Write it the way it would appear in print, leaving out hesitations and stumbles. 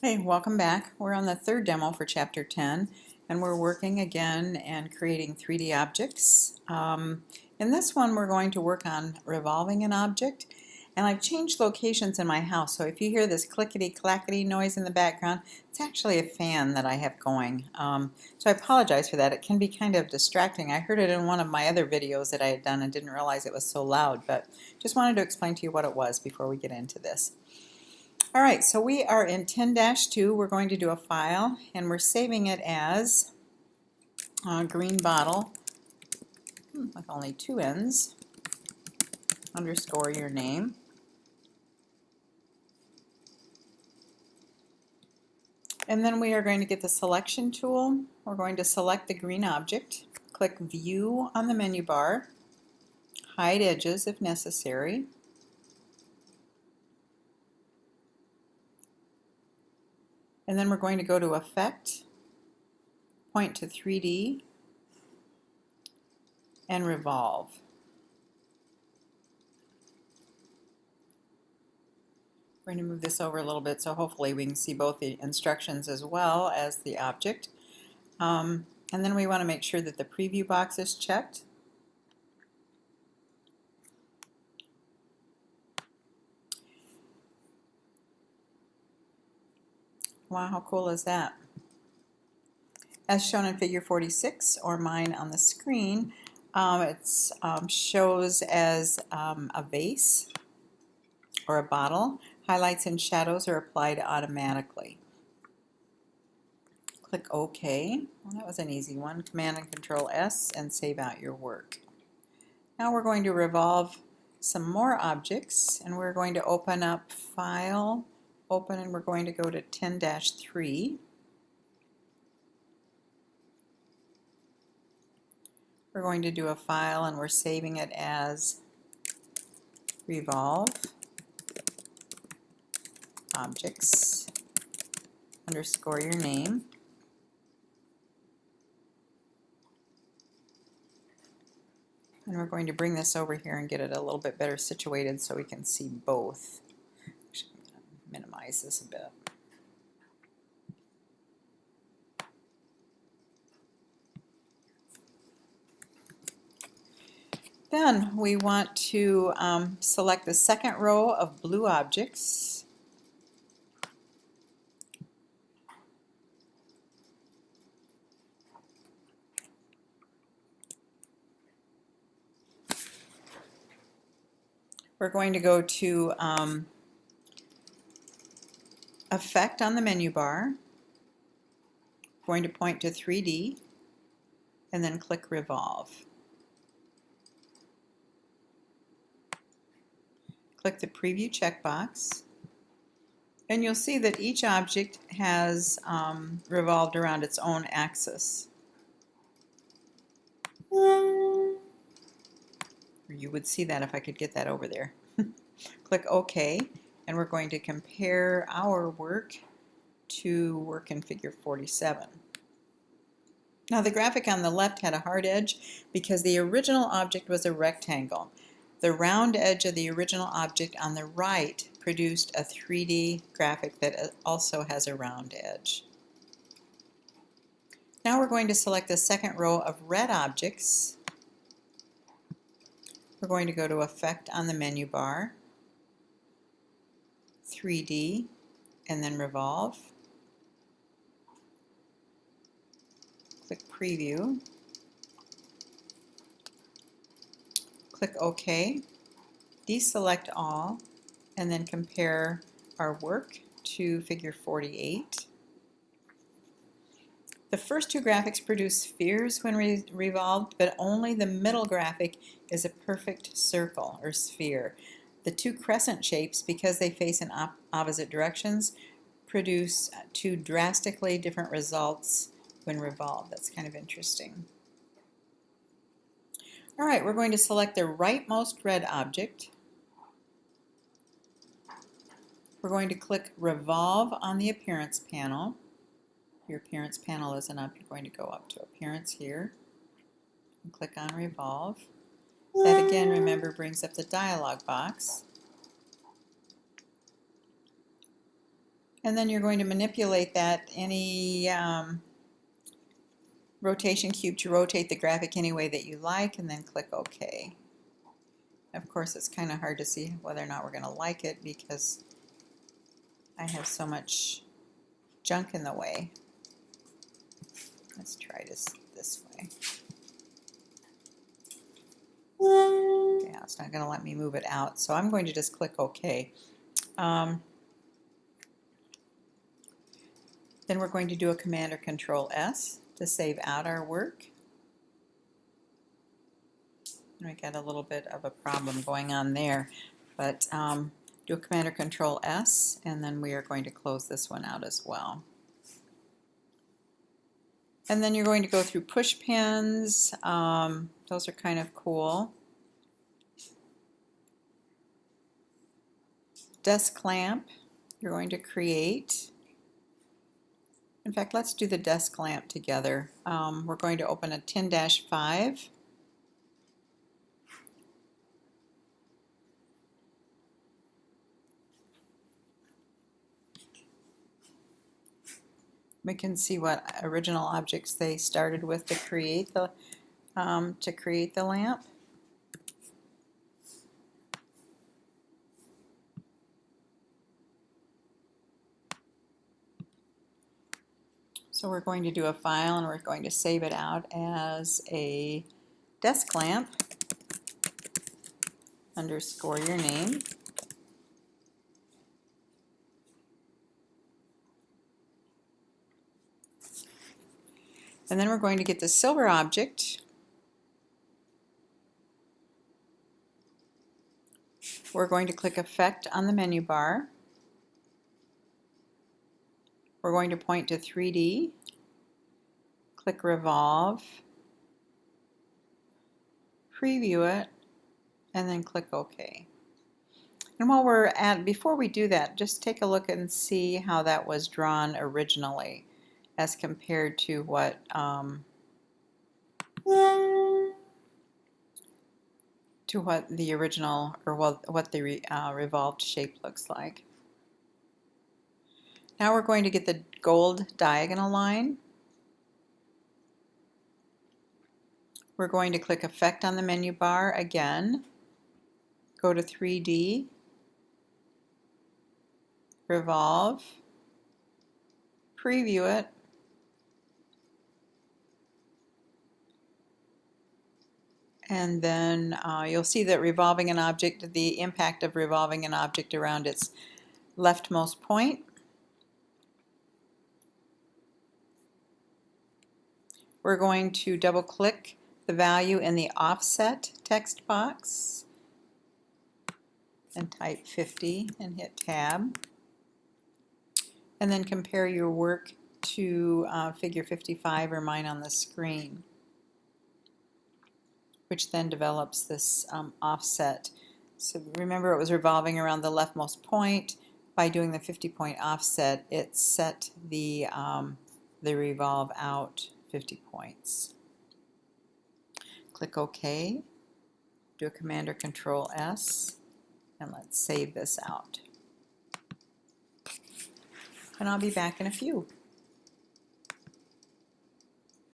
Hey, welcome back. We're on the third demo for Chapter 10, and we're working again and creating 3D objects. In this one, we're going to work on revolving an object, and I've changed locations in my house, so if you hear this clickety-clackety noise in the background, it's actually a fan that I have going. So I apologize for that. It can be kind of distracting. I heard it in one of my other videos that I had done and didn't realize it was so loud, but just wanted to explain to you what it was before we get into this. All right, so we are in 10-2. We're going to do a file, and we're saving it as a green bottle with only two ends, underscore your name. And then we are going to get the selection tool. We're going to select the green object, click View on the menu bar, hide edges if necessary. And then we're going to go to Effect, point to 3D, and Revolve. We're going to move this over a little bit so hopefully we can see both the instructions as well as the object. And then we want to make sure that the preview box is checked. Wow, how cool is that? As shown in figure 46, or mine on the screen, it shows as a vase or a bottle. Highlights and shadows are applied automatically. Click OK. Well, that was an easy one. Command and Control S and save out your work. Now we're going to revolve some more objects, and we're going to open up File, Open, and we're going to go to 10-3. We're going to do a file, and we're saving it as Revolve Objects underscore your name. And we're going to bring this over here and get it a little bit better situated so we can see both. Actually, I'm going to minimize this a bit. Then we want to select the second row of blue objects. We're going to go to Effect on the menu bar, going to point to 3D, and then click Revolve. Click the Preview checkbox, and you'll see that each object has revolved around its own axis. Or you would see that if I could get that over there. Click OK, and we're going to compare our work to work in figure 47. Now the graphic on the left had a hard edge because the original object was a rectangle. The round edge of the original object on the right produced a 3D graphic that also has a round edge. Now we're going to select the second row of red objects. We're going to go to Effect on the menu bar, 3D, and then Revolve. Click Preview. Click OK. Deselect all, and then compare our work to figure 48. The first two graphics produce spheres when revolved, but only the middle graphic is a perfect circle or sphere. The two crescent shapes, because they face in opposite directions, produce two drastically different results when revolved. That's kind of interesting. All right, we're going to select the rightmost red object. We're going to click Revolve on the Appearance panel. Your Appearance panel isn't up. You're going to go up to Appearance here and click on Revolve. That again, remember, brings up the dialog box. And then you're going to manipulate that any rotation cube to rotate the graphic any way that you like, and then click OK. Of course, it's kind of hard to see whether or not we're going to like it because I have so much junk in the way. Let's try this way. Yeah, it's not going to let me move it out, so I'm going to just click OK. Then we're going to do a Command or Control S to save out our work. And we got a little bit of a problem going on there, but do a Command or Control S, and then we are going to close this one out as well. And then you're going to go through push pins. Those are kind of cool. Desk lamp, you're going to create. In fact, let's do the desk lamp together. We're going to open a 10-5. We can see what original objects they started with to create the lamp. So we're going to do a file and we're going to save it out as a desk lamp underscore your name. And then we're going to get the silver object. We're going to click Effect on the menu bar. We're going to point to 3D, click Revolve, preview it, and then click OK. And before we do that, just take a look and see how that was drawn originally as compared to what the original, or what the revolved shape looks like. Now we're going to get the gold diagonal line. We're going to click Effect on the menu bar again, go to 3D, Revolve, preview it, and then you'll see that revolving an object, the impact of revolving an object around its leftmost point. We're going to double click the value in the offset text box and type 50 and hit Tab, and then compare your work to figure 55 or mine on the screen, which then develops this offset. So remember, it was revolving around the leftmost point. By doing the 50-point offset, it set the revolve out 50 points. Click OK, do a Command or Control S, and let's save this out. And I'll be back in a few.